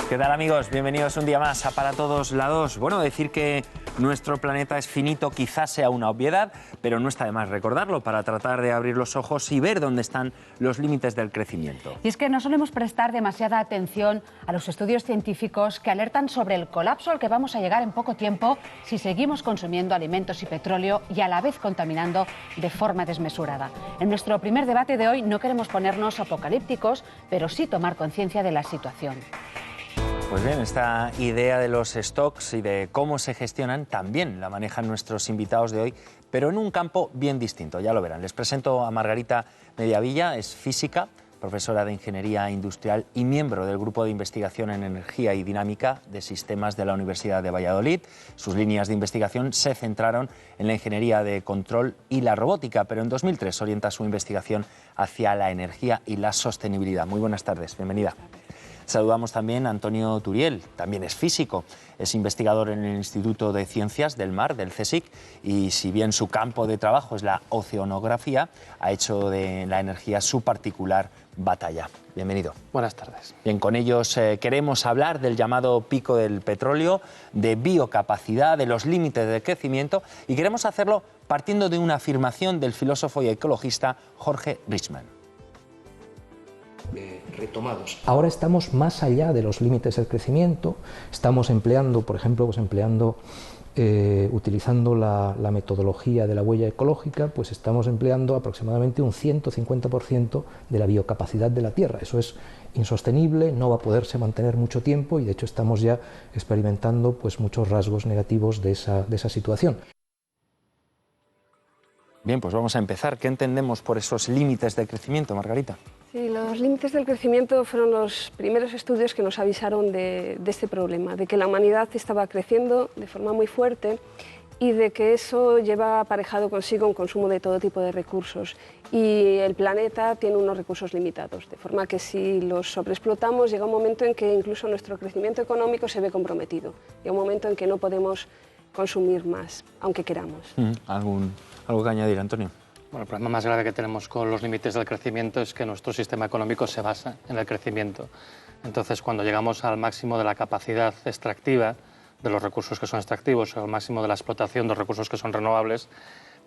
¿Qué tal, amigos? Bienvenidos un día más a Para Todos la 2. Bueno, decir que nuestro planeta es finito quizás sea una obviedad, pero no está de más recordarlo para tratar de abrir los ojos y ver dónde están los límites del crecimiento. Y es que no solemos prestar demasiada atención a los estudios científicos que alertan sobre el colapso al que vamos a llegar en poco tiempo si seguimos consumiendo alimentos y petróleo y a la vez contaminando de forma desmesurada. En nuestro primer debate de hoy no queremos ponernos apocalípticos, pero sí tomar conciencia de la situación. Pues bien, esta idea de los stocks y de cómo se gestionan también la manejan nuestros invitados de hoy, pero en un campo bien distinto, ya lo verán. Les presento a Margarita Mediavilla, es física, profesora de Ingeniería Industrial y miembro del Grupo de Investigación en Energía y Dinámica de Sistemas de la Universidad de Valladolid. Sus líneas de investigación se centraron en la ingeniería de control y la robótica, pero en 2003 orienta su investigación hacia la energía y la sostenibilidad. Muy buenas tardes, bienvenida. Saludamos también a Antonio Turiel, también es físico, es investigador en el Instituto de Ciencias del Mar, del CSIC, y si bien su campo de trabajo es la oceanografía, ha hecho de la energía su particular batalla. Bienvenido. Buenas tardes. Bien, con ellos queremos hablar del llamado pico del petróleo, de biocapacidad, de los límites del crecimiento, y queremos hacerlo partiendo de una afirmación del filósofo y ecologista Jorge Richman. Retomados. Ahora estamos más allá de los límites del crecimiento, estamos empleando, por ejemplo, utilizando la metodología de la huella ecológica, pues estamos empleando aproximadamente un 150% de la biocapacidad de la Tierra. Eso es insostenible, no va a poderse mantener mucho tiempo y de hecho estamos ya experimentando pues muchos rasgos negativos de esa situación. Bien, pues vamos a empezar. ¿Qué entendemos por esos límites del crecimiento, Margarita? Sí, los límites del crecimiento fueron los primeros estudios que nos avisaron de este problema, de que la humanidad estaba creciendo de forma muy fuerte y de que eso lleva aparejado consigo un consumo de todo tipo de recursos y el planeta tiene unos recursos limitados, de forma que si los sobreexplotamos llega un momento en que incluso nuestro crecimiento económico se ve comprometido, llega un momento en que no podemos consumir más, aunque queramos. ¿Algo que añadir, Antonio? Bueno, el problema más grave que tenemos con los límites del crecimiento es que nuestro sistema económico se basa en el crecimiento. Entonces, cuando llegamos al máximo de la capacidad extractiva de los recursos que son extractivos o al máximo de la explotación de los recursos que son renovables,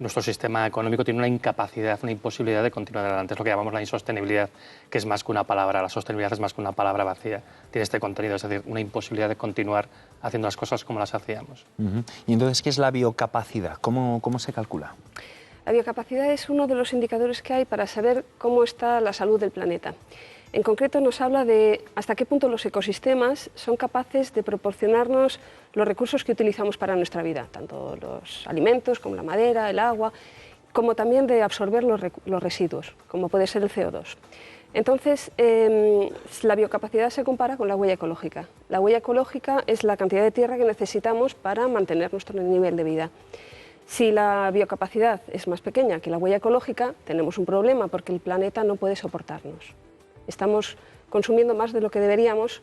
nuestro sistema económico tiene una incapacidad, una imposibilidad de continuar adelante. Es lo que llamamos la insostenibilidad, que es más que una palabra. La sostenibilidad es más que una palabra vacía. Tiene este contenido, es decir, una imposibilidad de continuar haciendo las cosas como las hacíamos. Y entonces, ¿qué es la biocapacidad? ¿Cómo se calcula? La biocapacidad es uno de los indicadores que hay para saber cómo está la salud del planeta. En concreto nos habla de hasta qué punto los ecosistemas son capaces de proporcionarnos los recursos que utilizamos para nuestra vida, tanto los alimentos como la madera, el agua, como también de absorber los residuos, como puede ser el CO2. Entonces, la biocapacidad se compara con la huella ecológica. La huella ecológica es la cantidad de tierra que necesitamos para mantener nuestro nivel de vida. Si la biocapacidad es más pequeña que la huella ecológica, tenemos un problema porque el planeta no puede soportarnos. Estamos consumiendo más de lo que deberíamos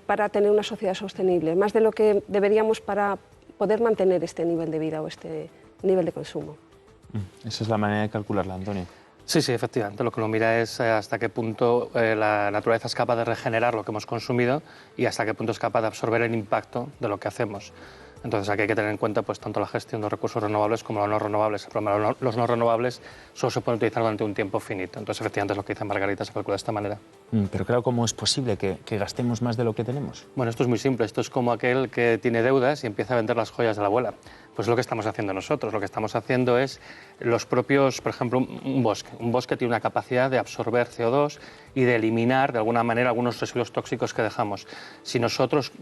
para tener una sociedad sostenible, más de lo que deberíamos para poder mantener este nivel de vida o este nivel de consumo. Esa es la manera de calcularla, Antonio. Sí, efectivamente. Lo que uno mira es hasta qué punto la naturaleza es capaz de regenerar lo que hemos consumido y hasta qué punto es capaz de absorber el impacto de lo que hacemos. Entonces aquí hay que tener en cuenta pues, tanto la gestión de recursos renovables como los no renovables. Los no renovables solo se pueden utilizar durante un tiempo finito. Entonces efectivamente es lo que dice Margarita, se calcula de esta manera. Pero claro, ¿cómo es posible que gastemos más de lo que tenemos? Bueno, esto es muy simple. Esto es como aquel que tiene deudas y empieza a vender las joyas de la abuela. Pues es lo que estamos haciendo nosotros. Lo que estamos haciendo es los propios, por ejemplo, un bosque. Un bosque tiene una capacidad de absorber CO2 y de eliminar de alguna manera algunos residuos tóxicos que dejamos. Si nosotros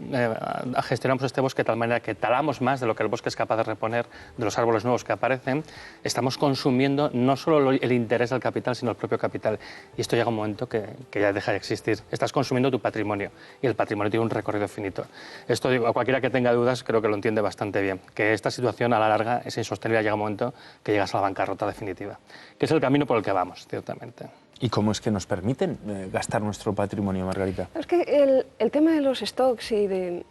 gestionamos este bosque de tal manera que talamos más de lo que el bosque es capaz de reponer de los árboles nuevos que aparecen, estamos consumiendo no solo el interés del capital, sino el propio capital. Y esto llega a un momento que ya deja de existir. Estás consumiendo tu patrimonio y el patrimonio tiene un recorrido finito. Esto, digo, a cualquiera que tenga dudas creo que lo entiende bastante bien, que esta situación a la larga es insostenible, llega un momento que llegas a la bancarrota definitiva, que es el camino por el que vamos, ciertamente. ¿Y cómo es que nos permiten gastar nuestro patrimonio, Margarita? Es que el tema de los stocks y de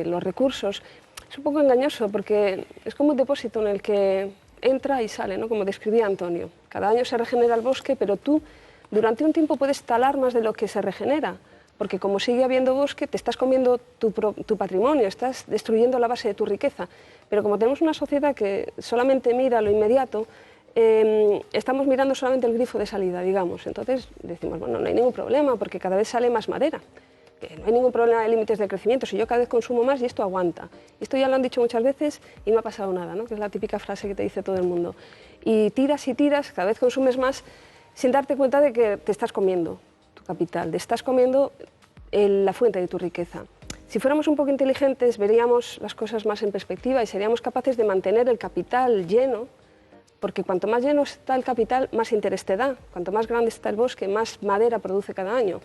los recursos es un poco engañoso porque es como un depósito en el que entra y sale, ¿no? Como describía Antonio. Cada año se regenera el bosque, pero tú durante un tiempo puedes talar más de lo que se regenera, porque como sigue habiendo bosque, te estás comiendo tu patrimonio, estás destruyendo la base de tu riqueza. Pero como tenemos una sociedad que solamente mira lo inmediato, estamos mirando solamente el grifo de salida, digamos. Entonces decimos, bueno, no hay ningún problema porque cada vez sale más madera, que no hay ningún problema de límites de crecimiento, si yo cada vez consumo más y esto aguanta. Esto ya lo han dicho muchas veces y no ha pasado nada, ¿no? Que es la típica frase que te dice todo el mundo. Y tiras, cada vez consumes más sin darte cuenta de que te estás comiendo tu capital, te estás comiendo la fuente de tu riqueza. Si fuéramos un poco inteligentes, veríamos las cosas más en perspectiva y seríamos capaces de mantener el capital lleno, porque cuanto más lleno está el capital, más interés te da. Cuanto más grande está el bosque, más madera produce cada año.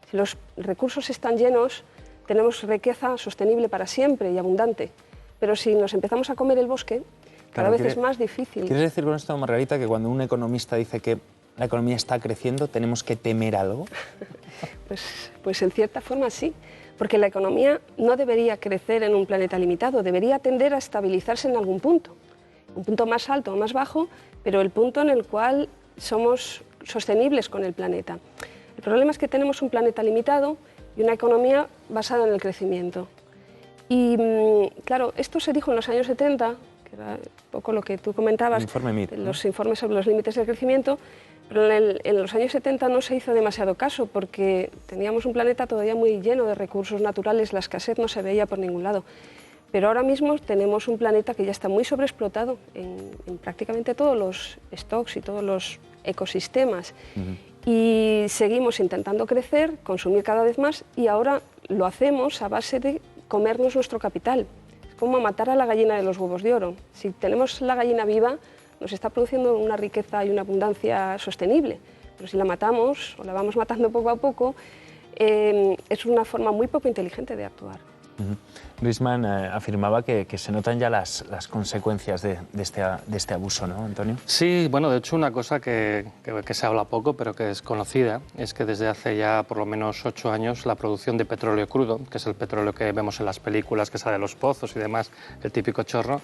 Si los recursos están llenos, tenemos riqueza sostenible para siempre y abundante. Pero si nos empezamos a comer el bosque, cada vez es más difícil. ¿Quieres decir con esto, Margarita, que cuando un economista dice que la economía está creciendo, tenemos que temer algo? Pues en cierta forma sí, porque la economía no debería crecer en un planeta limitado, debería tender a estabilizarse en algún punto. Un punto más alto o más bajo, pero el punto en el cual somos sostenibles con el planeta. El problema es que tenemos un planeta limitado y una economía basada en el crecimiento. Y claro, esto se dijo en los años 70, que era un poco lo que tú comentabas, los informes sobre los límites del crecimiento, pero en los años 70 no se hizo demasiado caso porque teníamos un planeta todavía muy lleno de recursos naturales, la escasez no se veía por ningún lado. Pero ahora mismo tenemos un planeta que ya está muy sobreexplotado en prácticamente todos los stocks y todos los ecosistemas. Y seguimos intentando crecer, consumir cada vez más y ahora lo hacemos a base de comernos nuestro capital. Es como matar a la gallina de los huevos de oro. Si tenemos la gallina viva, nos está produciendo una riqueza y una abundancia sostenible. Pero si la matamos o la vamos matando poco a poco, es una forma muy poco inteligente de actuar. Riesman afirmaba que se notan ya las consecuencias de este abuso, ¿no, Antonio? Sí, bueno, de hecho una cosa que se habla poco pero que es conocida es que desde hace ya por lo menos 8 años la producción de petróleo crudo, que es el petróleo que vemos en las películas que sale de los pozos y demás, el típico chorro,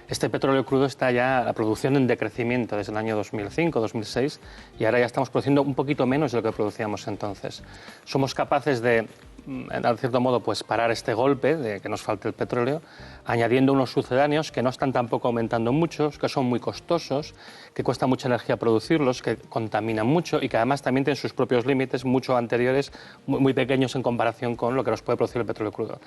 este petróleo crudo está ya la producción en decrecimiento desde el año 2005-2006 y ahora ya estamos produciendo un poquito menos de lo que producíamos entonces. Somos capaces de, en cierto modo, pues parar este golpe de que nos falte el petróleo, añadiendo unos sucedáneos que no están tampoco aumentando mucho, que son muy costosos, que cuesta mucha energía producirlos, que contaminan mucho y que además también tienen sus propios límites mucho anteriores, muy pequeños en comparación con lo que nos puede producir el petróleo crudo.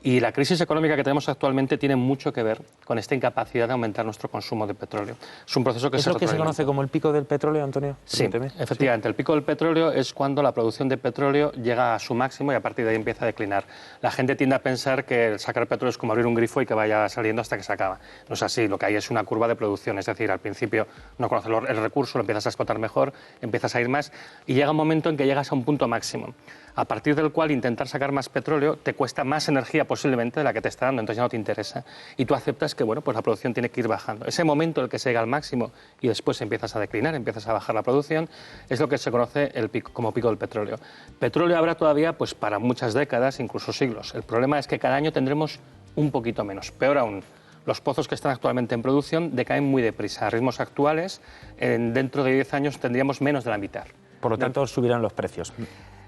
Y la crisis económica que tenemos actualmente tiene mucho que ver con esta incapacidad de aumentar nuestro consumo de petróleo. Es un proceso que ¿Es lo que se conoce como el pico del petróleo, Antonio? Sí, efectivamente. El pico del petróleo es cuando la producción de petróleo llega a su máximo y a partir de ahí empieza a declinar. La gente tiende a pensar que sacar petróleo es como abrir un grifo y que vaya saliendo hasta que se acaba. No es así, lo que hay es una curva de producción, es decir, al principio no conoces el recurso, lo empiezas a explotar mejor, empiezas a ir más y llega un momento en que llegas a un punto máximo, a partir del cual intentar sacar más petróleo te cuesta más energía posiblemente de la que te está dando, entonces ya no te interesa. Y tú aceptas que bueno, pues la producción tiene que ir bajando. Ese momento en el que se llega al máximo y después empiezas a declinar, empiezas a bajar la producción, es lo que se conoce como pico del petróleo. Petróleo habrá todavía pues, para muchas décadas, incluso siglos. El problema es que cada año tendremos un poquito menos. Peor aún, los pozos que están actualmente en producción decaen muy deprisa. A ritmos actuales, dentro de 10 años tendríamos menos de la mitad. Por lo tanto, subirán los precios.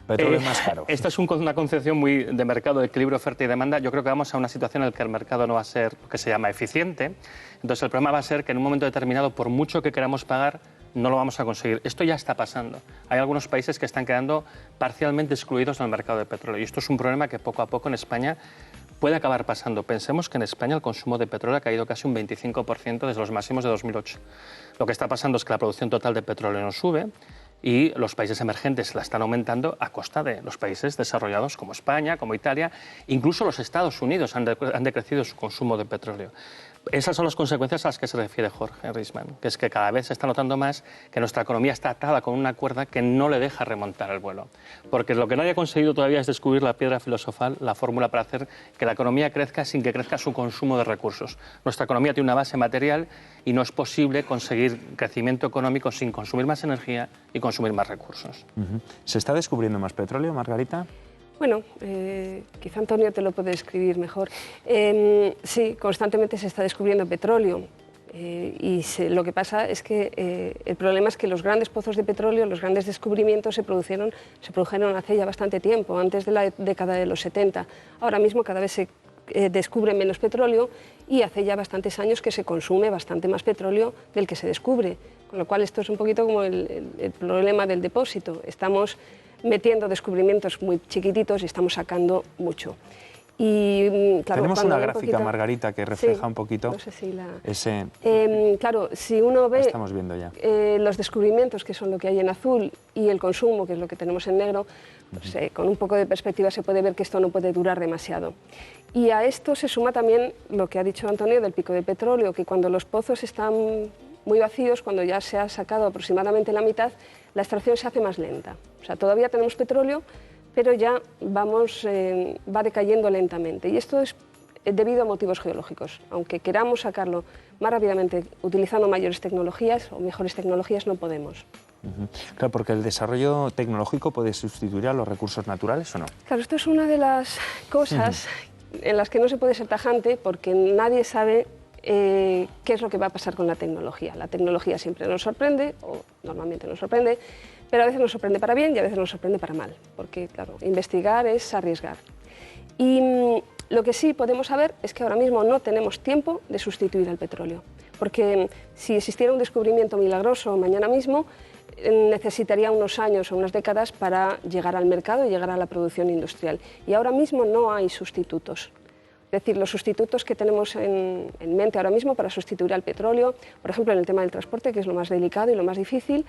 Petróleo es más caro. Esta es una concepción muy de mercado, de equilibrio oferta y demanda. Yo creo que vamos a una situación en la que el mercado no va a ser lo que se llama eficiente. Entonces el problema va a ser que en un momento determinado, por mucho que queramos pagar, no lo vamos a conseguir. Esto ya está pasando. Hay algunos países que están quedando parcialmente excluidos del mercado de petróleo. Y esto es un problema que poco a poco en España puede acabar pasando. Pensemos que en España el consumo de petróleo ha caído casi un 25% desde los máximos de 2008. Lo que está pasando es que la producción total de petróleo no sube, y los países emergentes la están aumentando a costa de los países desarrollados como España, como Italia, incluso los Estados Unidos han decrecido su consumo de petróleo. Esas son las consecuencias a las que se refiere Jorge Riesman, que es que cada vez se está notando más que nuestra economía está atada con una cuerda que no le deja remontar el vuelo. Porque lo que nadie ha conseguido todavía es descubrir la piedra filosofal, la fórmula para hacer que la economía crezca sin que crezca su consumo de recursos. Nuestra economía tiene una base material y no es posible conseguir crecimiento económico sin consumir más energía y consumir más recursos. ¿Se está descubriendo más petróleo, Margarita? Bueno, quizá Antonio te lo puede describir mejor. Sí, constantemente se está descubriendo petróleo. Lo que pasa es que el problema es que los grandes pozos de petróleo, los grandes descubrimientos se produjeron hace ya bastante tiempo, antes de la década de los 70. Ahora mismo cada vez se descubre menos petróleo y hace ya bastantes años que se consume bastante más petróleo del que se descubre. Con lo cual esto es un poquito como el problema del depósito. Estamos metiendo descubrimientos muy chiquititos y estamos sacando mucho. Y, claro, tenemos una gráfica, Margarita, que refleja un poquito no sé si ese... claro, si uno ve estamos viendo ya. Los descubrimientos, que son lo que hay en azul, y el consumo, que es lo que tenemos en negro, pues, con un poco de perspectiva se puede ver que esto no puede durar demasiado. Y a esto se suma también lo que ha dicho Antonio del pico de petróleo, que cuando los pozos están muy vacíos, cuando ya se ha sacado aproximadamente la mitad, la extracción se hace más lenta. O sea, todavía tenemos petróleo, pero ya va decayendo lentamente. Y esto es debido a motivos geológicos. Aunque queramos sacarlo más rápidamente utilizando mayores tecnologías o mejores tecnologías, no podemos. Claro, porque el desarrollo tecnológico puede sustituir a los recursos naturales, ¿o no? Claro, esto es una de las cosas en las que no se puede ser tajante, porque nadie sabe qué es lo que va a pasar con la tecnología. La tecnología siempre nos sorprende, o normalmente nos sorprende, pero a veces nos sorprende para bien y a veces nos sorprende para mal, porque, claro, investigar es arriesgar. Y lo que sí podemos saber es que ahora mismo no tenemos tiempo de sustituir al petróleo, porque si existiera un descubrimiento milagroso mañana mismo, necesitaría unos años o unas décadas para llegar al mercado y llegar a la producción industrial. Y ahora mismo no hay sustitutos. Es decir, los sustitutos que tenemos en mente ahora mismo para sustituir al petróleo, por ejemplo, en el tema del transporte, que es lo más delicado y lo más difícil,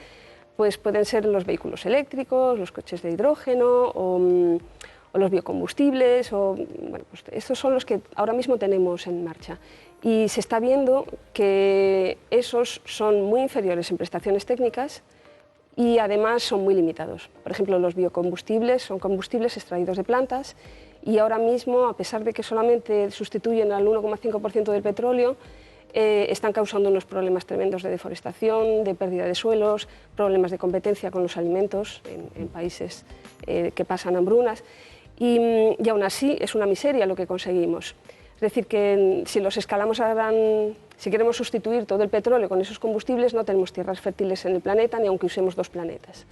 pues pueden ser los vehículos eléctricos, los coches de hidrógeno o los biocombustibles. Bueno, pues estos son los que ahora mismo tenemos en marcha. Y se está viendo que esos son muy inferiores en prestaciones técnicas y además son muy limitados. Por ejemplo, los biocombustibles son combustibles extraídos de plantas y ahora mismo, a pesar de que solamente sustituyen al 1,5% del petróleo, están causando unos problemas tremendos de deforestación, de pérdida de suelos, problemas de competencia con los alimentos en países que pasan hambrunas. Y aún así es una miseria lo que conseguimos. Es decir, que si los escalamos si queremos sustituir todo el petróleo con esos combustibles, no tenemos tierras fértiles en el planeta, ni aunque usemos 2 planetas.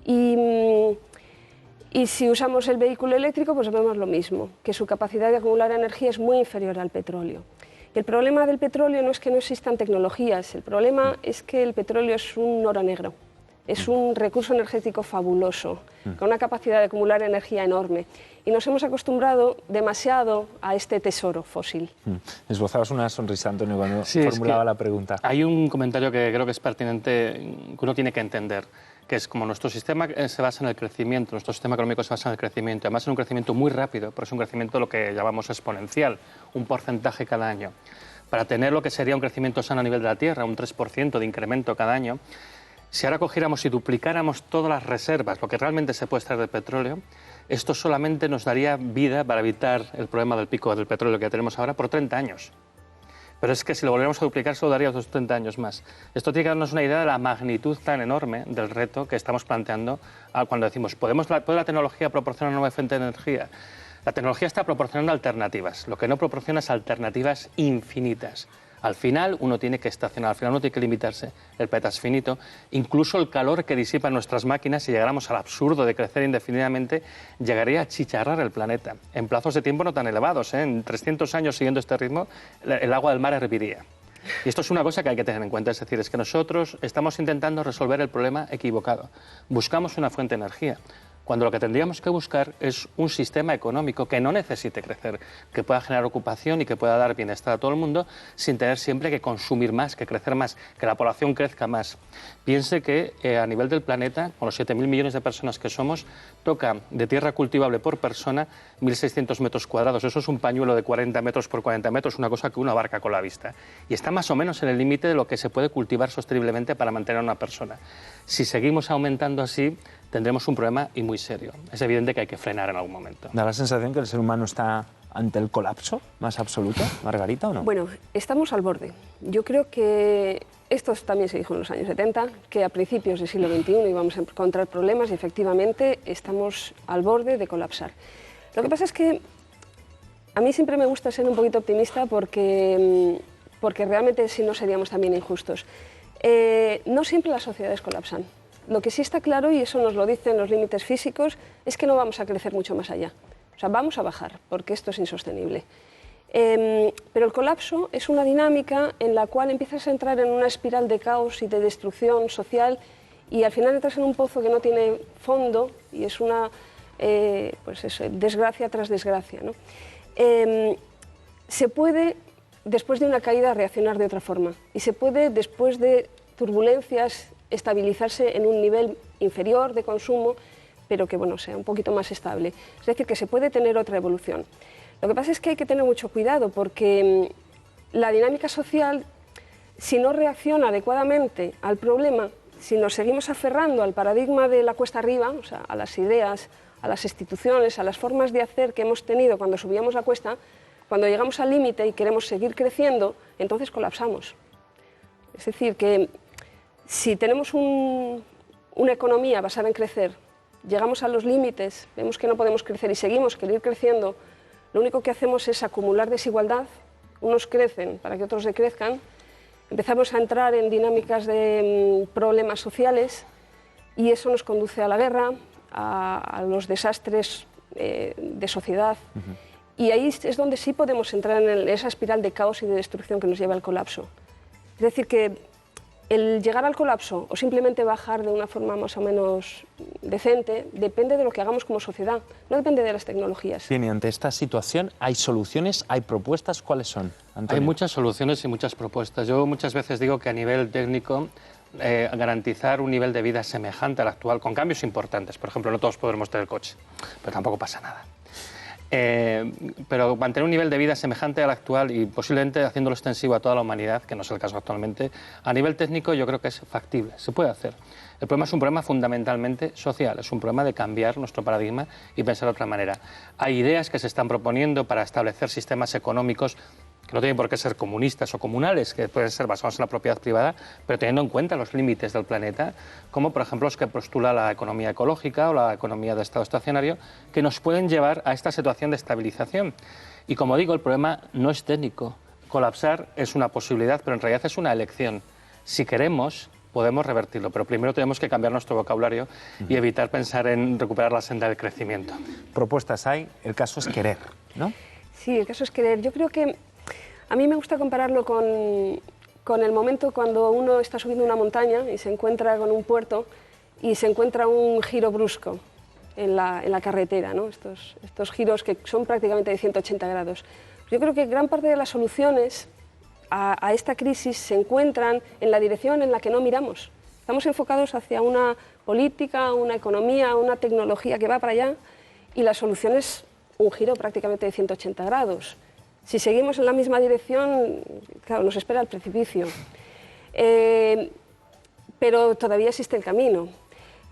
Y si usamos el vehículo eléctrico, pues vemos lo mismo, que su capacidad de acumular energía es muy inferior al petróleo. Y el problema del petróleo no es que no existan tecnologías, el problema es que el petróleo es un oro negro. Es un recurso energético fabuloso, con una capacidad de acumular energía enorme. Y nos hemos acostumbrado demasiado a este tesoro fósil. Esbozabas una sonrisa, Antonio, cuando formulaba la pregunta. Hay un comentario que creo que es pertinente, que uno tiene que entender, que es como nuestro sistema se basa en el crecimiento, nuestro sistema económico se basa en el crecimiento, además en un crecimiento muy rápido, pero es un crecimiento lo que llamamos exponencial, un porcentaje cada año. Para tener lo que sería un crecimiento sano a nivel de la Tierra, un 3% de incremento cada año, si ahora cogiéramos y duplicáramos todas las reservas, lo que realmente se puede extraer de petróleo, esto solamente nos daría vida para evitar el problema del pico del petróleo que tenemos ahora por 30 años. Pero es que si lo volviéramos a duplicar solo daría otros 30 años más. Esto tiene que darnos una idea de la magnitud tan enorme del reto que estamos planteando cuando decimos, ¿puede la tecnología proporcionar una nueva fuente de energía? La tecnología está proporcionando alternativas. Lo que no proporciona es alternativas infinitas. Al final uno tiene que estacionar, al final uno tiene que limitarse, el planeta es finito, incluso el calor que disipan nuestras máquinas, si llegáramos al absurdo de crecer indefinidamente, llegaría a achicharrar el planeta, en plazos de tiempo no tan elevados, en 300 años siguiendo este ritmo, el agua del mar herviría. Y esto es una cosa que hay que tener en cuenta, es decir, es que nosotros estamos intentando resolver el problema equivocado, buscamos una fuente de energía, cuando lo que tendríamos que buscar es un sistema económico que no necesite crecer, que pueda generar ocupación y que pueda dar bienestar a todo el mundo sin tener siempre que consumir más, que crecer más, que la población crezca más. Piense que a nivel del planeta, con los 7.000 millones de personas que somos, toca de tierra cultivable por persona 1.600 metros cuadrados. Eso es un pañuelo de 40 metros por 40 metros, una cosa que uno abarca con la vista. Y está más o menos en el límite de lo que se puede cultivar sosteniblemente para mantener a una persona. Si seguimos aumentando así, tendremos un problema y muy serio. Es evidente que hay que frenar en algún momento. ¿Da la sensación que el ser humano está ante el colapso más absoluto, Margarita, o no? Bueno, estamos al borde. Yo creo que esto también se dijo en los años 70, que a principios del siglo XXI íbamos a encontrar problemas y efectivamente estamos al borde de colapsar. Lo que pasa es que a mí siempre me gusta ser un poquito optimista porque porque realmente si no seríamos también injustos. No siempre las sociedades colapsan. Lo que sí está claro, y eso nos lo dicen los límites físicos, es que no vamos a crecer mucho más allá. O sea, vamos a bajar, porque esto es insostenible. Pero el colapso es una dinámica en la cual empiezas a entrar en una espiral de caos y de destrucción social, y al final entras en un pozo que no tiene fondo, y es una pues eso, desgracia tras desgracia, ¿no? Se puede, después de una caída, reaccionar de otra forma, y se puede, después de turbulencias, estabilizarse en un nivel inferior de consumo, pero que bueno, sea un poquito más estable. Es decir, que se puede tener otra evolución. Lo que pasa es que hay que tener mucho cuidado, porque la dinámica social, si no reacciona adecuadamente al problema, si nos seguimos aferrando al paradigma de la cuesta arriba, o sea, a las ideas, a las instituciones, a las formas de hacer que hemos tenido cuando subíamos la cuesta, cuando llegamos al límite y queremos seguir creciendo, entonces colapsamos. Es decir, que si tenemos una economía basada en crecer, llegamos a los límites, vemos que no podemos crecer y seguimos querer creciendo, lo único que hacemos es acumular desigualdad, unos crecen para que otros decrezcan, empezamos a entrar en dinámicas de problemas sociales y eso nos conduce a la guerra, a los desastres de sociedad. Y ahí es donde sí podemos entrar en esa espiral de caos y de destrucción que nos lleva al colapso. Es decir, que el llegar al colapso o simplemente bajar de una forma más o menos decente depende de lo que hagamos como sociedad, no depende de las tecnologías. Bien, y ante esta situación, ¿hay soluciones, hay propuestas? ¿Cuáles son, Antonio? Hay muchas soluciones y muchas propuestas. Yo muchas veces digo que a nivel técnico garantizar un nivel de vida semejante al actual, con cambios importantes. Por ejemplo, no todos podremos tener coche, pero tampoco pasa nada. Pero mantener un nivel de vida semejante al actual y posiblemente haciéndolo extensivo a toda la humanidad, que no es el caso actualmente, a nivel técnico yo creo que es factible, se puede hacer. El problema es un problema fundamentalmente social, es un problema de cambiar nuestro paradigma y pensar de otra manera. Hay ideas que se están proponiendo para establecer sistemas económicos que no tienen por qué ser comunistas o comunales, que pueden ser basados en la propiedad privada, pero teniendo en cuenta los límites del planeta, como por ejemplo los que postula la economía ecológica o la economía de estado estacionario, que nos pueden llevar a esta situación de estabilización. Y como digo, el problema no es técnico. Colapsar es una posibilidad, pero en realidad es una elección. Si queremos, podemos revertirlo, pero primero tenemos que cambiar nuestro vocabulario y evitar pensar en recuperar la senda del crecimiento. Propuestas hay, el caso es querer, ¿no? Sí, el caso es querer. Yo creo que a mí me gusta compararlo con el momento cuando uno está subiendo una montaña y se encuentra con un puerto y se encuentra un giro brusco en la carretera, ¿no? Estos giros que son prácticamente de 180 grados. Yo creo que gran parte de las soluciones a esta crisis se encuentran en la dirección en la que no miramos. Estamos enfocados hacia una política, una economía, una tecnología que va para allá y la solución es un giro prácticamente de 180 grados. Si seguimos en la misma dirección, claro, nos espera el precipicio. Pero todavía existe el camino.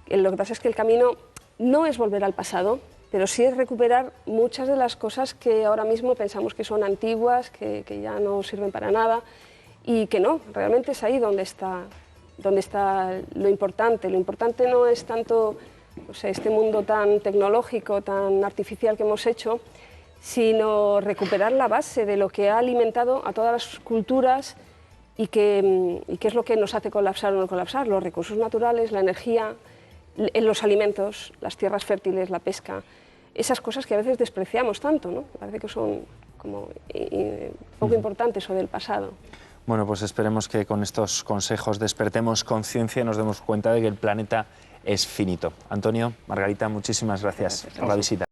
Lo que pasa es que el camino no es volver al pasado, pero sí es recuperar muchas de las cosas que ahora mismo pensamos que son antiguas, que ya no sirven para nada, y que no, realmente es ahí donde está lo importante. Lo importante no es tanto, o sea, este mundo tan tecnológico, tan artificial que hemos hecho, sino recuperar la base de lo que ha alimentado a todas las culturas y qué es lo que nos hace colapsar o no colapsar, los recursos naturales, la energía, los alimentos, las tierras fértiles, la pesca, esas cosas que a veces despreciamos tanto, ¿no? Parece que son como poco importantes o del pasado. Bueno, pues esperemos que con estos consejos despertemos conciencia y nos demos cuenta de que el planeta es finito. Antonio, Margarita, muchísimas gracias por la visita.